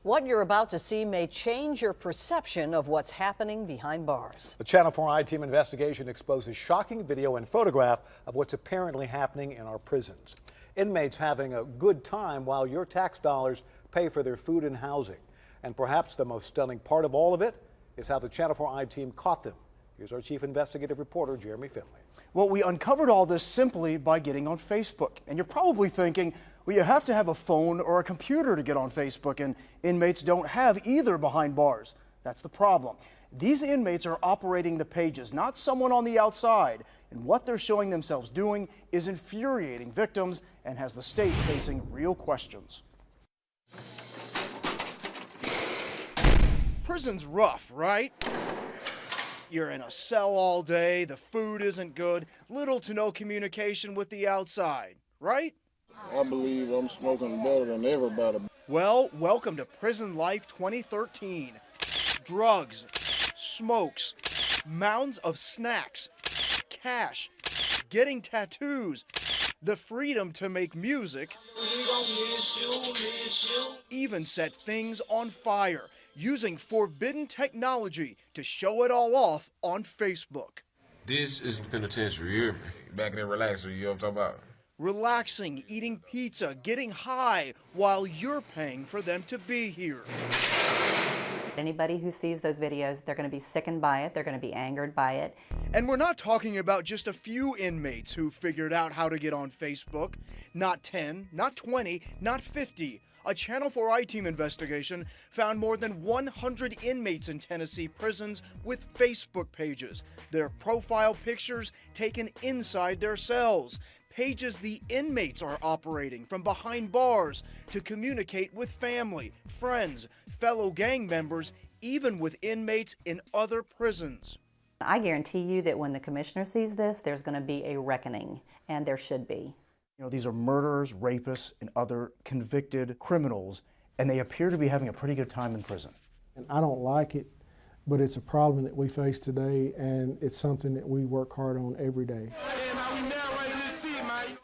What you're about to see may change your perception of what's happening behind bars. The Channel 4 I-Team investigation exposes shocking video and photograph of what's apparently happening in our prisons. Inmates having a good time while your tax dollars pay for their food and housing. And perhaps the most stunning part of all of it is how the Channel 4 I-Team caught them. Here's our chief investigative reporter, Jeremy Finley. Well, we uncovered all this simply by getting on Facebook. And you're probably thinking, well, you have to have a phone or a computer to get on Facebook, and inmates don't have either behind bars. That's the problem. These inmates are operating the pages, not someone on the outside. And what they're showing themselves doing is infuriating victims and has the state facing real questions. Prison's rough, right? You're in a cell all day, the food isn't good, little to no communication with the outside, right? I believe I'm smoking better than everybody. Well, welcome to Prison Life 2013. Drugs, smokes, mounds of snacks, cash, getting tattoos, the freedom to make music, even set things on fire, using forbidden technology to show it all off on Facebook. This is the penitentiary, you hear me? Back there relaxing, you know what I'm talking about? Relaxing, eating pizza, getting high while you're paying for them to be here. Anybody who sees those videos, they're going to be sickened by it, they're going to be angered by it. And we're not talking about just a few inmates who figured out how to get on Facebook. Not 10, not 20, not 50. A Channel 4 I-Team investigation found more than 100 inmates in Tennessee prisons with Facebook pages. Their profile pictures taken inside their cells. Pages the inmates are operating from behind bars to communicate with family, friends, fellow gang members, even with inmates in other prisons. I guarantee you that when the commissioner sees this, there's going to be a reckoning, and there should be. You know, these are murderers, rapists, and other convicted criminals, and they appear to be having a pretty good time in prison. And I don't like it, but it's a problem that we face today, and it's something that we work hard on every day.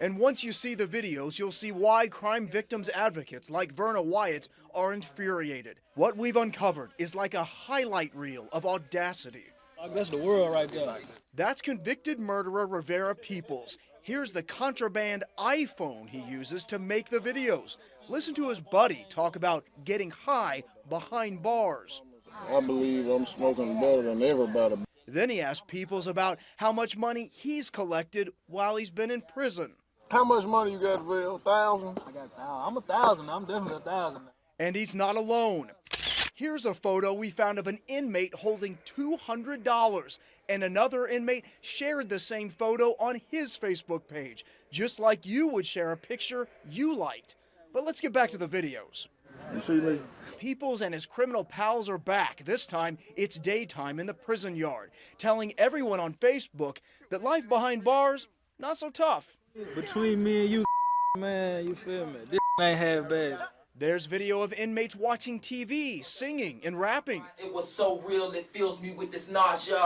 And once you see the videos, you'll see why crime victims advocates like Verna Wyatt are infuriated. What we've uncovered is like a highlight reel of audacity. That's the world right there. That's convicted murderer Rivera Peoples. Here's the contraband iPhone he uses to make the videos. Listen to his buddy talk about getting high behind bars. I believe I'm smoking better than everybody. Then he asked Peoples about how much money he's collected while he's been in prison. How much money you got, Phil? 1,000? I got 1,000. I'm 1,000. I'm definitely 1,000. And he's not alone. Here's a photo we found of an inmate holding $200, and another inmate shared the same photo on his Facebook page, just like you would share a picture you liked. But let's get back to the videos. You see me? Peoples and his criminal pals are back. This time, it's daytime in the prison yard, telling everyone on Facebook that life behind bars, not so tough. Between me and you, man, you feel me? This ain't half bad. There's video of inmates watching TV, singing and rapping. It was so real, it fills me with this nausea.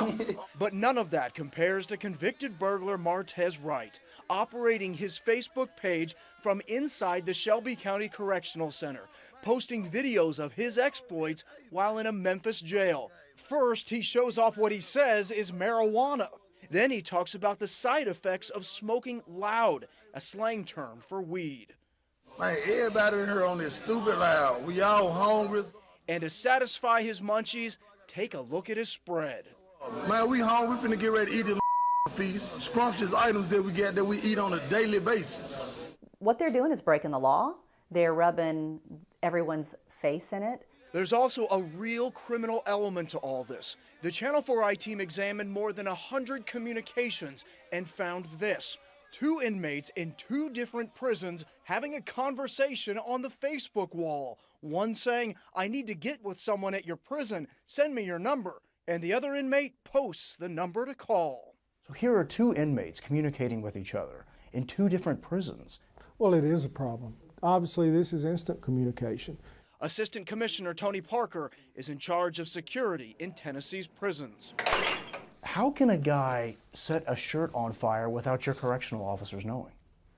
But none of that compares to convicted burglar Martez Wright, operating his Facebook page from inside the Shelby County Correctional Center, posting videos of his exploits while in a Memphis jail. First, he shows off what he says is marijuana. Then he talks about the side effects of smoking loud, a slang term for weed. Man, everybody in here on this stupid loud. We all hungry. And to satisfy his munchies, take a look at his spread. Man, we hungry. We finna get ready to eat this feast. Scrumptious items that we get that we eat on a daily basis. What they're doing is breaking the law. They're rubbing everyone's face in it. There's also a real criminal element to all this. The Channel 4 I-Team examined more than 100 communications and found this. 2 inmates in 2 different prisons having a conversation on the Facebook wall. One saying, "I need to get with someone at your prison, send me your number." And the other inmate posts the number to call. So here are 2 inmates communicating with each other in 2 different prisons. Well, it is a problem. Obviously, this is instant communication. Assistant Commissioner Tony Parker is in charge of security in Tennessee's prisons. How can a guy set a shirt on fire without your correctional officers knowing?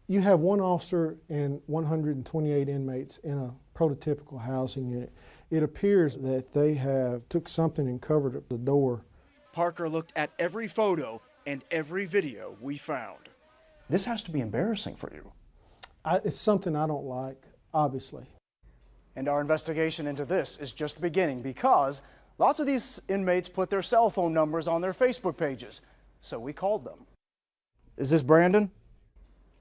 You have one officer and 128 inmates in a prototypical housing unit. It appears that they have took something and covered up the door. Parker looked at every photo and every video we found. This has to be embarrassing for you. It's something I don't like, obviously. And our investigation into this is just beginning because lots of these inmates put their cell phone numbers on their Facebook pages. So we called them. Is this Brandon?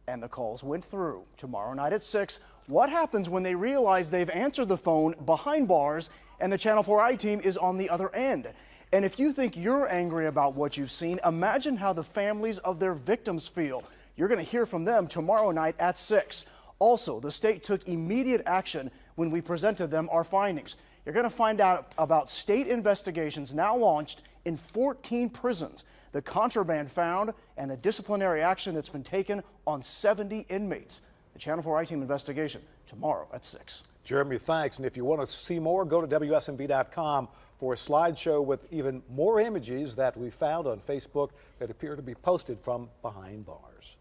And the calls went through. Tomorrow night at 6, what happens when they realize they've answered the phone behind bars and the Channel 4i team is on the other end? And if you think you're angry about what you've seen, imagine how the families of their victims feel. You're going to hear from them tomorrow night at 6. Also, the state took immediate action when we presented them our findings. You're going to find out about state investigations now launched in 14 prisons, the contraband found, and the disciplinary action that's been taken on 70 inmates. The Channel 4i team investigation tomorrow at 6. Jeremy, thanks. And if you want to see more, go to WSMV.com for a slideshow with even more images that we found on Facebook that appear to be posted from behind bars.